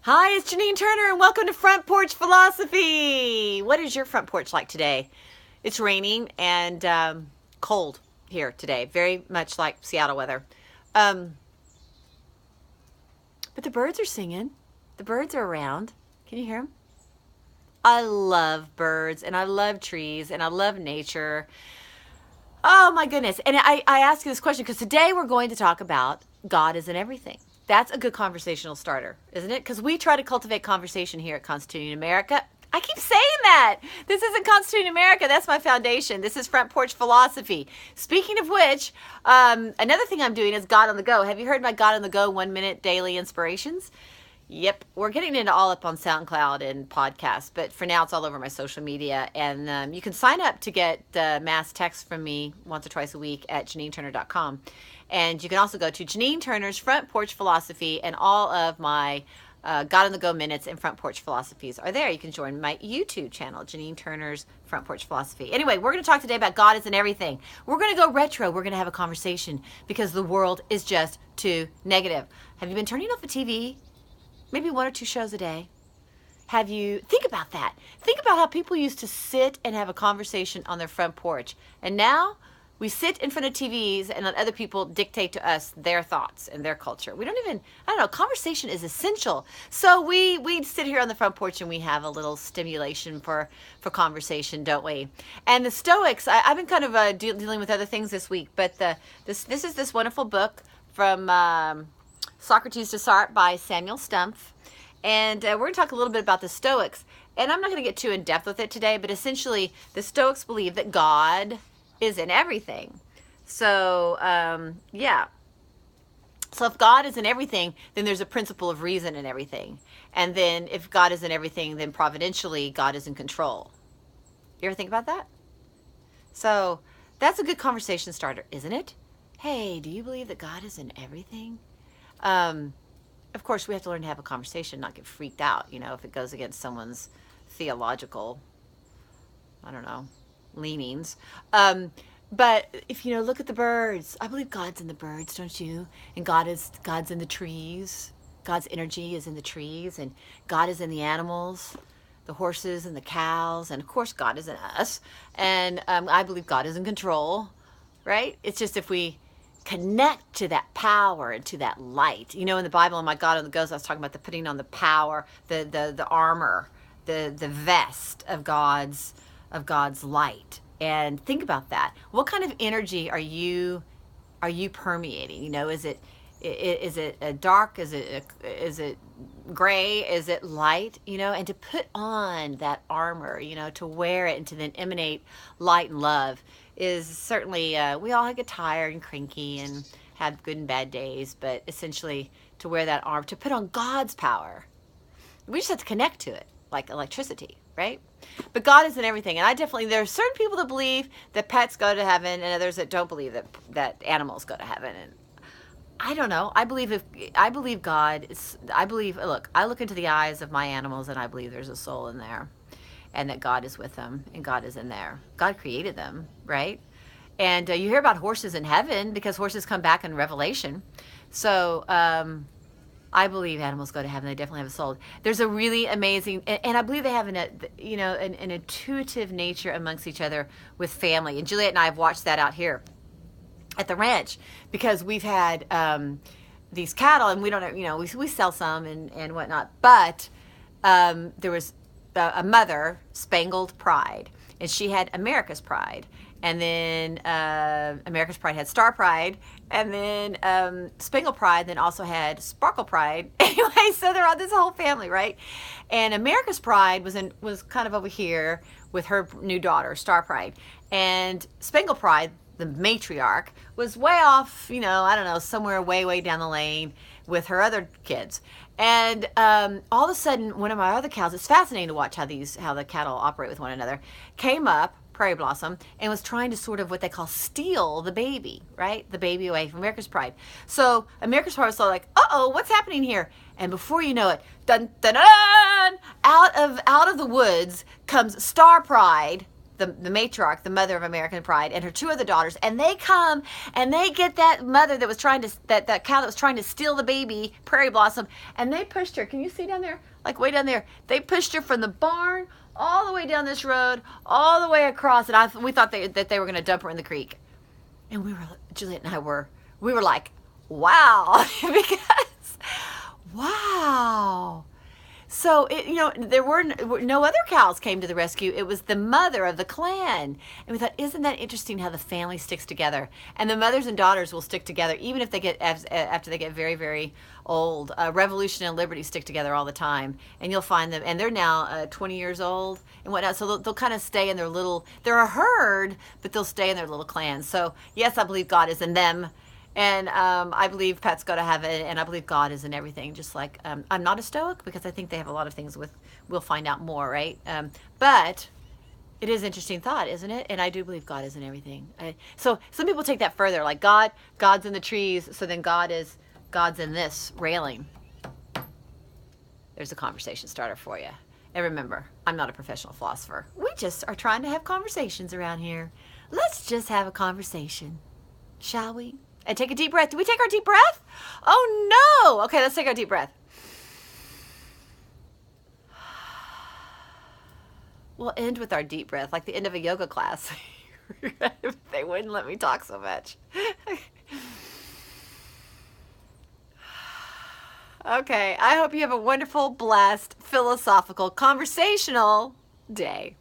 Hi, it's Janine Turner, and welcome to Front Porch Philosophy. What is your front porch like today? It's raining and cold here today, very much like Seattle weather. Um, but the birds are singing. The birds are around. Can you hear them? I love birds, and I love trees, and I love nature. Oh my goodness. And I ask you this question because today we're going to talk about God is in everything. That's a good conversational starter, isn't it? Because we try to cultivate conversation here at Constituting America. I keep saying that. This isn't Constituting America. That's my foundation. This is Front Porch Philosophy. Speaking of which, another thing I'm doing is God on the Go. Have you heard my God on the Go 1 minute daily inspirations? Yep, we're getting into all up on SoundCloud and podcasts, but for now it's all over my social media. And you can sign up to get mass text from me once or twice a week at JanineTurner.com. And you can also go to Janine Turner's Front Porch Philosophy, and all of my God on the Go minutes and Front Porch Philosophies are there. You can join my YouTube channel, Janine Turner's Front Porch Philosophy. Anyway, we're going to talk today about God is in everything. We're going to go retro. We're going to have a conversation because the world is just too negative. Have you been turning off the TV? Maybe 1 or 2 shows a day. Think about that. Think about how people used to sit and have a conversation on their front porch. And now we sit in front of TVs and let other people dictate to us their thoughts and their culture. I don't know, conversation is essential. So we sit here on the front porch and we have a little stimulation for conversation, don't we? And the Stoics, I've been kind of dealing with other things this week, but this is this wonderful book from Socrates to Sartre by Samuel Stumpf. And we're going to talk a little bit about the Stoics. And I'm not going to get too in depth with it today, but essentially the Stoics believe that God is in everything. So, yeah. So if God is in everything, then there's a principle of reason in everything. And then if God is in everything, then providentially God is in control. You ever think about that? So that's a good conversation starter, isn't it? Hey, do you believe that God is in everything? Of course, we have to learn to have a conversation, not get freaked out, if it goes against someone's theological, I don't know, leanings. But if look at the birds. I believe God's in the birds, don't you? And God's in the trees. God's energy is in the trees, and God is in the animals, the horses and the cows, and of course God is in us. And I believe God is in control, right? It's just if we connect to that power and to that light. In the Bible, in my God on the Go, I was talking about the putting on the power, the armor, the vest of God's light. And think about that. What kind of energy are you permeating? Is it dark? Is it gray? Is it light? And to put on that armor, to wear it and to then emanate light and love is certainly, we all get tired and cranky and have good and bad days, but essentially to wear that armor, to put on God's power, we just have to connect to it like electricity, right? But God is in everything. And there are certain people that believe that pets go to heaven and others that don't believe that animals go to heaven. And I don't know. I look into the eyes of my animals and I believe there's a soul in there and that God is with them and God is in there. God created them, right? And you hear about horses in heaven because horses come back in Revelation. So I believe animals go to heaven. They definitely have a soul. There's a really amazing, and I believe they have an intuitive nature amongst each other with family. And Juliet and I have watched that out here at the ranch because we've had these cattle, and we don't, we sell some and whatnot. But there was a mother, Spangled Pride, and she had America's Pride. And then America's Pride had Star Pride, and then Spangled Pride then also had Sparkle Pride. Anyway, so they're all this whole family, right? And America's Pride was kind of over here with her new daughter, Star Pride, and Spangled Pride, the matriarch, was way off, I don't know, somewhere way down the lane with her other kids. And all of a sudden, one of my other cows, it's fascinating to watch how the cattle operate with one another, came up, Prairie Blossom, and was trying to sort of what they call steal the baby, right? The baby away from America's Pride. So America's Pride was sort of like, uh-oh, what's happening here? And before you know it, dun, dun, dun, out of the woods comes Star Pride, the matriarch, the mother of American Pride, and her two other daughters, and they come and they get that mother that was trying to, that cow that was trying to steal the baby, Prairie Blossom, and they pushed her. Can you see down there? Like way down there. They pushed her from the barn all the way down this road, all the way across, and we thought that they were going to dump her in the creek. And Juliet and I we were like, wow, because, wow. So, there were no other cows came to the rescue. It was the mother of the clan. And we thought, isn't that interesting how the family sticks together? And the mothers and daughters will stick together even if they get, after they get very, very old. Revolution and Liberty stick together all the time. And you'll find them, and they're now 20 years old and whatnot. So they'll kind of stay in they're a herd, but they'll stay in their little clans. So, yes, I believe God is in them. And I believe pets go to heaven, and I believe God is in everything. Just like I'm not a Stoic because I think they have a lot of things we'll find out more, right? But it is an interesting thought, isn't it? And I do believe God is in everything. So some people take that further, like God's in the trees, so then God's in this railing. There's a conversation starter for you. And remember, I'm not a professional philosopher. We just are trying to have conversations around here. Let's just have a conversation, shall we? And take a deep breath. Did we take our deep breath? Oh, no. Okay, let's take our deep breath. We'll end with our deep breath, like the end of a yoga class. They wouldn't let me talk so much. Okay, I hope you have a wonderful, blessed, philosophical, conversational day.